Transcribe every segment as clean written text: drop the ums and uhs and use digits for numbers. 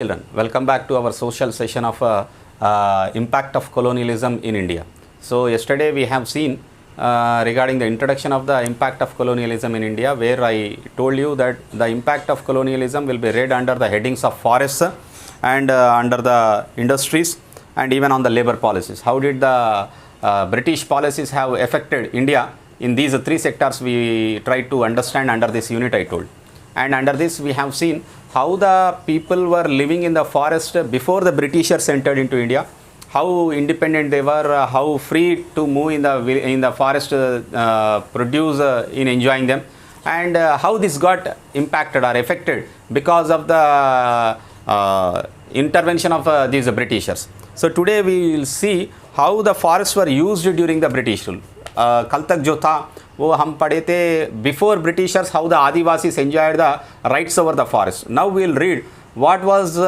Children, welcome back to our social session of impact of colonialism in India. So yesterday we have seen regarding the introduction of the impact of colonialism in India, where I told you that the impact of colonialism will be read under the headings of forests and under the industries and even on the labor policies. How did the British policies have affected India in these three sectors? We tried to understand under this unit I told. And under this we have seen how the people were living in the forest before the Britishers entered into India, how independent they were, how free to move in the forest, produce in enjoying them, and how this got impacted or affected because of the intervention of these Britishers. So today we will see how the forests were used during the British rule. कल तक जो था वो हम पढ़े थे before Britishers how the Adivasis enjoyed the rights over the forest. Now we will read what was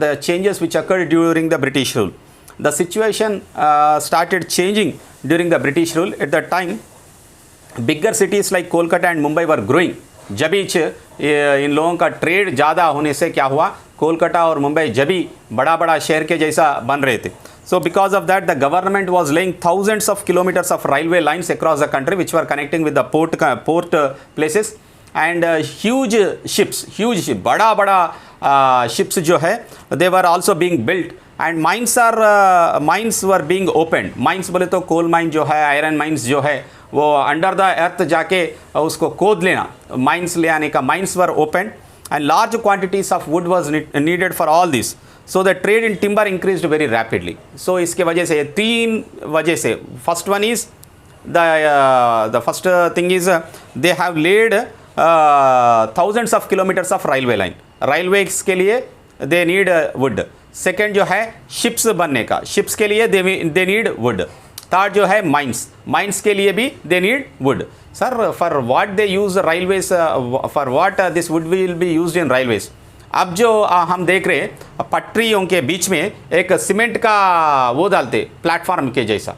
the changes which occurred during the British rule. The situation started changing during the British rule. At that time, bigger cities like Kolkata and Mumbai were growing. जब इन लोगों का trade ज़्यादा होने से क्या हुआ, कोलकाता और मुंबई जब बड़ा बड़ा शहर के जैसा बन रहे थे. So because of that, the government was laying thousands of kilometers of railway lines across the country, which were connecting with the port places, and huge ships, बड़ा ships जो है, they were also being built, and mines were being opened. Mines बोले तो coal mine जो है, iron mines जो है, वो अंडर द अर्थ जाके उसको खोद लेना, माइंस ले आने का, mines were open and large quantities of wood was needed for all this. So the trade in timber increased very rapidly. So इसके वजह से तीन वजह से, first one is the first thing is they have laid thousands of kilometres of railway line. Railways के लिए they need would. Second जो है शिप्स बनने का, शिप्स के लिए दे नीड वुड. थर्ड जो है माइंस के लिए भी they need would. Sir for what they use railways, for what this would will be used in railways. अब जो हम देख रहे हैं पटरियों के बीच में एक सीमेंट का वो डालते, प्लेटफॉर्म के जैसा,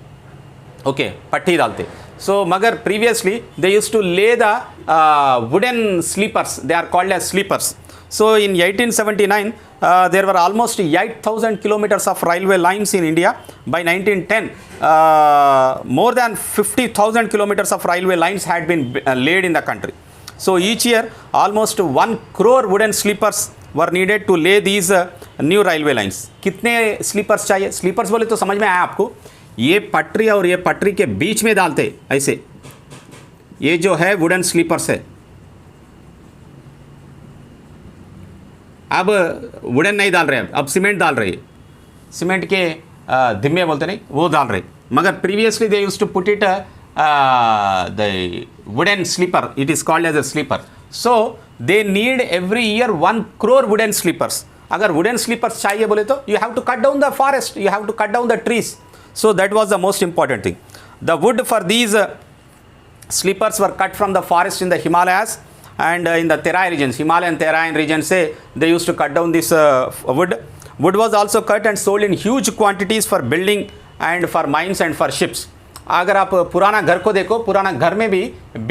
ओके, पट्टी डालते. सो मगर previously they use to lay the wooden sleepers, they are called as sleepers. So in 1879, there were almost 8,000 kilometers of railway lines in India. By 1910, more than 50,000 kilometers of railway lines had been laid in the country. So each year, almost 1 crore wooden sleepers were needed to lay these new railway lines. कितने sleepers चाहिए? Sleepers बोले तो समझ में आया आपको? ये पटरी और ये पटरी के बीच में डालते ऐसे, ये जो है वुडन स्लीपर्स है. अब वुडन नहीं डाल रहे, अब सीमेंट डाल रहे. सीमेंट के धिम्मे बोलते नहीं, वो डाल रहे. मगर previously they used to put it the wooden sleeper, it is called as a sleeper. So they need every year 1 crore wooden sleepers. अगर वुडन स्लीपर्स चाहिए बोले तो you have to cut down the forest, you have to cut down the trees. So that was the most important thing. The wood for these sleepers were cut from the forest in the Himalayas and in the Terai regions, Himalayan Terai regions, they used to cut down this wood. Wood was also cut and sold in huge quantities for building and for mines and for ships. अगर आप पुराना घर को देखो, पुराना घर में भी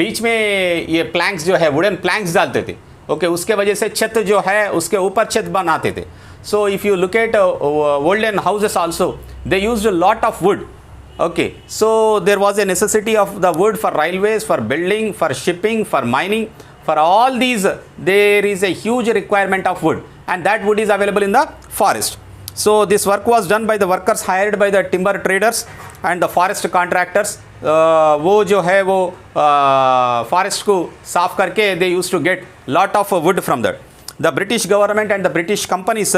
बीच में ये प्लैंक्स जो है, वुडन प्लैंक्स डालते थे, ओके, उसके वजह से छत जो है उसके ऊपर छत बनाते थे. So if you look at olden houses also, they used a lot of would. Okay, so there was a necessity of the wood for railways, for building, for shipping, for mining. For all these, there is a huge requirement of wood, and that wood is available in the forest. So this work was done by the workers hired by the timber traders and the forest contractors. वो जो है वो forest को साफ करके they used to get lot of wood from that. The British government and the British companies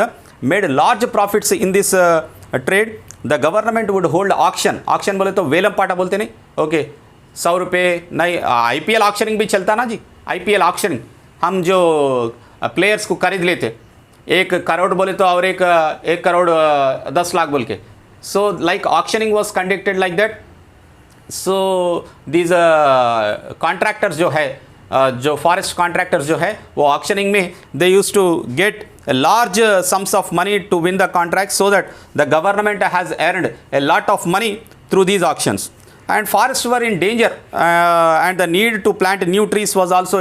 made large profits in this trade. The government would hold auction. Auction बोले तो Welham पाटा बोलते नहीं, ओके, 100 रुपये नहीं. IPL ऑक्शनिंग भी चलता ना जी, IPL ऑक्शनिंग. हम जो प्लेयर्स को खरीद लेते 1 करोड़ बोले तो, और 1 करोड़ 10 लाख बोल के. So like auctioning was conducted like that. So these contractors जो है, जो फॉरेस्ट कॉन्ट्रैक्टर्स जो है, वो ऑक्शनिंग में they use to get large sums of money to win the contract, so that the government has earned a lot of money through these auctions. And forests were in danger, and the need to plant new trees was also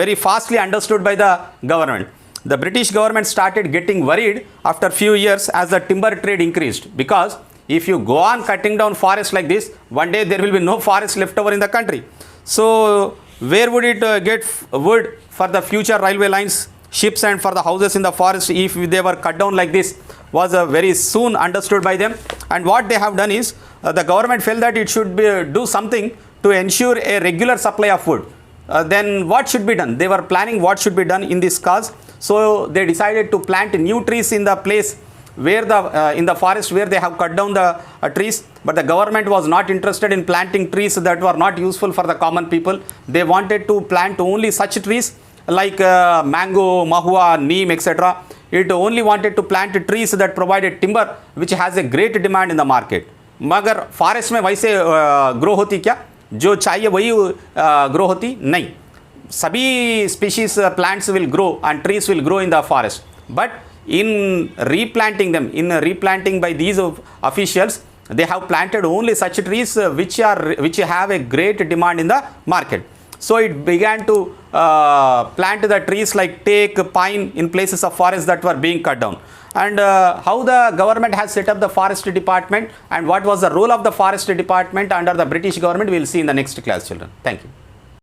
very fastly understood by the government. The British government started getting worried after few years as the timber trade increased, because if you go on cutting down forests like this, one day there will be no forest left over in the country. So where would it get wood for the future railway lines, ships, and for the houses in the forest if they were cut down like this, was very soon understood by them. And what they have done is, the government felt that it should do something to ensure a regular supply of wood. Then what should be done? They were planning what should be done in this cause. So they decided to plant new trees in the place where in the forest where they have cut down the trees. But the government was not interested in planting trees that were not useful for the common people. They wanted to plant only such trees like mango, mahua, neem, etc. It only wanted to plant trees that provided timber which has a great demand in the market. मगर forest में वैसे grow होती क्या? जो चाहिए वही grow होती नहीं. सभी species plants will grow and trees will grow in the forest. But in replanting them, in replanting by these officials, they have planted only such trees which have a great demand in the market. So it began to plant the trees like teak, pine in places of forests that were being cut down. And how the government has set up the forest department and what was the role of the forest department under the British government, we will see in the next class, children. Thank you.